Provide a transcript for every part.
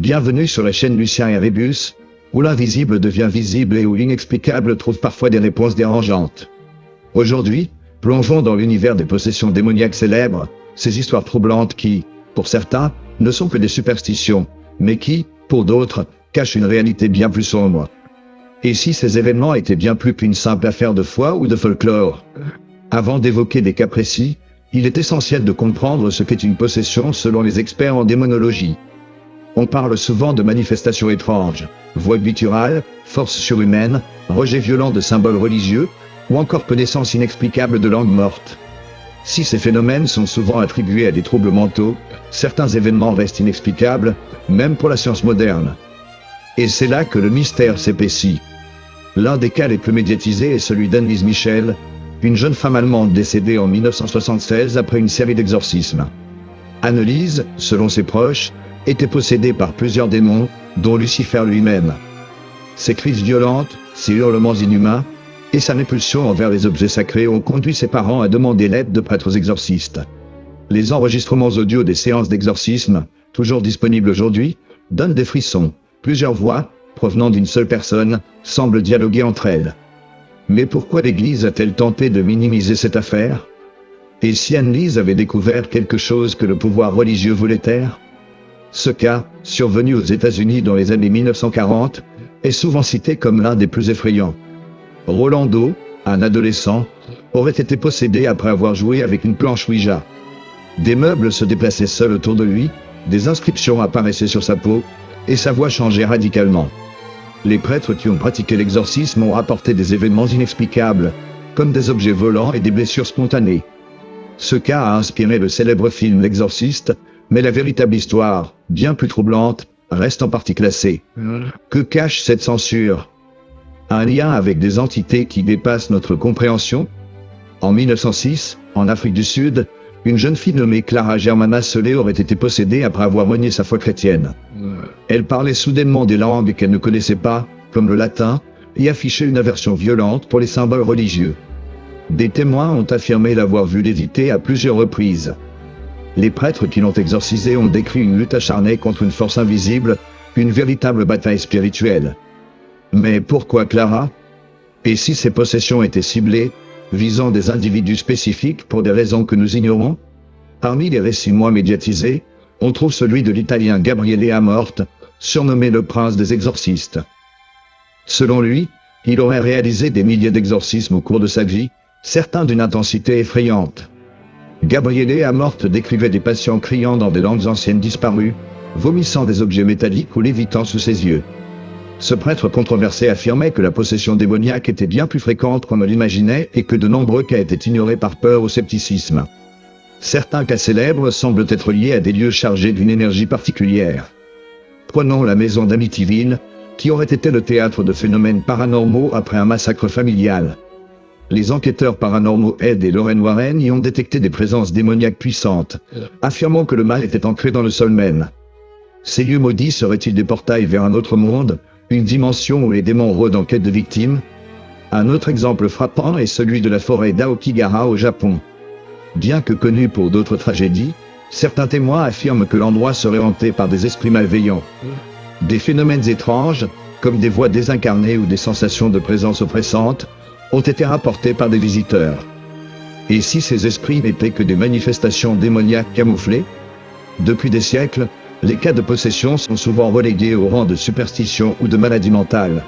Bienvenue sur la chaîne Lucien et Rébus, où l'invisible devient visible et où l'inexplicable trouve parfois des réponses dérangeantes. Aujourd'hui, plongeons dans l'univers des possessions démoniaques célèbres, ces histoires troublantes qui, pour certains, ne sont que des superstitions, mais qui, pour d'autres, cachent une réalité bien plus sombre. Et si ces événements étaient bien plus qu'une simple affaire de foi ou de folklore? Avant d'évoquer des cas précis, il est essentiel de comprendre ce qu'est une possession selon les experts en démonologie. On parle souvent de manifestations étranges, voix gutturales, forces surhumaines, rejet violent de symboles religieux, ou encore connaissance inexplicable de langues mortes. Si ces phénomènes sont souvent attribués à des troubles mentaux, certains événements restent inexplicables, même pour la science moderne. Et c'est là que le mystère s'épaissit. L'un des cas les plus médiatisés est celui d'Annelise Michel, une jeune femme allemande décédée en 1976 après une série d'exorcismes. Annelise, selon ses proches, était possédée par plusieurs démons, dont Lucifer lui-même. Ses crises violentes, ses hurlements inhumains, et sa répulsion envers les objets sacrés ont conduit ses parents à demander l'aide de prêtres exorcistes. Les enregistrements audio des séances d'exorcisme, toujours disponibles aujourd'hui, donnent des frissons. Plusieurs voix, provenant d'une seule personne, semblent dialoguer entre elles. Mais pourquoi l'Église a-t-elle tenté de minimiser cette affaire? Et si Annelise avait découvert quelque chose que le pouvoir religieux voulait taire? Ce cas, survenu aux États-Unis dans les années 1940, est souvent cité comme l'un des plus effrayants. Rolando, un adolescent, aurait été possédé après avoir joué avec une planche Ouija. Des meubles se déplaçaient seuls autour de lui, des inscriptions apparaissaient sur sa peau, et sa voix changeait radicalement. Les prêtres qui ont pratiqué l'exorcisme ont rapporté des événements inexplicables, comme des objets volants et des blessures spontanées. Ce cas a inspiré le célèbre film L'Exorciste, mais la véritable histoire, bien plus troublante, reste en partie classée. Que cache cette censure? Un lien avec des entités qui dépassent notre compréhension? En 1906, en Afrique du Sud, une jeune fille nommée Clara Germana Solé aurait été possédée après avoir renié sa foi chrétienne. Elle parlait soudainement des langues qu'elle ne connaissait pas, comme le latin, et affichait une aversion violente pour les symboles religieux. Des témoins ont affirmé l'avoir vue léviter à plusieurs reprises. Les prêtres qui l'ont exorcisée ont décrit une lutte acharnée contre une force invisible, une véritable bataille spirituelle. Mais pourquoi Clara? Et si ces possessions étaient ciblées, visant des individus spécifiques pour des raisons que nous ignorons? Parmi les récits moins médiatisés, on trouve celui de l'Italien Gabriele Amorth, surnommé le prince des exorcistes. Selon lui, il aurait réalisé des milliers d'exorcismes au cours de sa vie, certains d'une intensité effrayante. Gabriele Amorth décrivait des patients criant dans des langues anciennes disparues, vomissant des objets métalliques ou lévitant sous ses yeux. Ce prêtre controversé affirmait que la possession démoniaque était bien plus fréquente qu'on ne l'imaginait et que de nombreux cas étaient ignorés par peur ou scepticisme. Certains cas célèbres semblent être liés à des lieux chargés d'une énergie particulière. Prenons la maison d'Amityville, qui aurait été le théâtre de phénomènes paranormaux après un massacre familial. Les enquêteurs paranormaux Ed et Lorraine Warren y ont détecté des présences démoniaques puissantes, affirmant que le mal était ancré dans le sol même. Ces lieux maudits seraient-ils des portails vers un autre monde, une dimension où les démons rôdent en quête de victimes? Un autre exemple frappant est celui de la forêt d'Aokigahara au Japon. Bien que connu pour d'autres tragédies, certains témoins affirment que l'endroit serait hanté par des esprits malveillants. Des phénomènes étranges, comme des voix désincarnées ou des sensations de présence oppressante, ont été rapportés par des visiteurs. Et si ces esprits n'étaient que des manifestations démoniaques camouflées? Depuis des siècles, les cas de possession sont souvent relégués au rang de superstition ou de maladie mentale.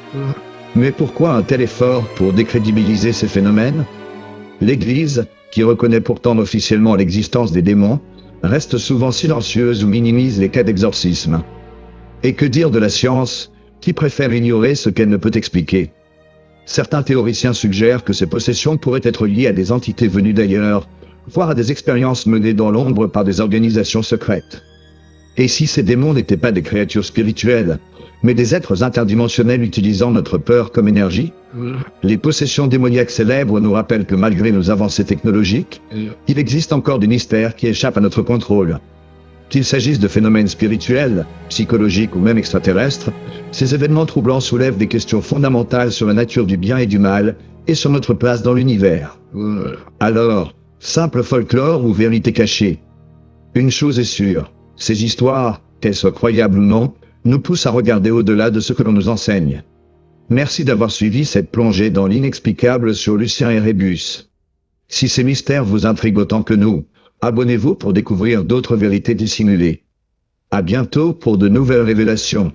Mais pourquoi un tel effort pour décrédibiliser ces phénomènes? L'Église, qui reconnaît pourtant officiellement l'existence des démons, reste souvent silencieuse ou minimise les cas d'exorcisme. Et que dire de la science, qui préfère ignorer ce qu'elle ne peut expliquer? Certains théoriciens suggèrent que ces possessions pourraient être liées à des entités venues d'ailleurs, voire à des expériences menées dans l'ombre par des organisations secrètes. Et si ces démons n'étaient pas des créatures spirituelles, mais des êtres interdimensionnels utilisant notre peur comme énergie? Les possessions démoniaques célèbres nous rappellent que malgré nos avancées technologiques, il existe encore des mystères qui échappent à notre contrôle. Qu'il s'agisse de phénomènes spirituels, psychologiques ou même extraterrestres, ces événements troublants soulèvent des questions fondamentales sur la nature du bien et du mal, et sur notre place dans l'univers. Alors, simple folklore ou vérité cachée? Une chose est sûre, ces histoires, qu'elles soient croyables ou non, nous pousse à regarder au-delà de ce que l'on nous enseigne. Merci d'avoir suivi cette plongée dans l'inexplicable sur Lucien et Rébus. Si ces mystères vous intriguent autant que nous, abonnez-vous pour découvrir d'autres vérités dissimulées. À bientôt pour de nouvelles révélations.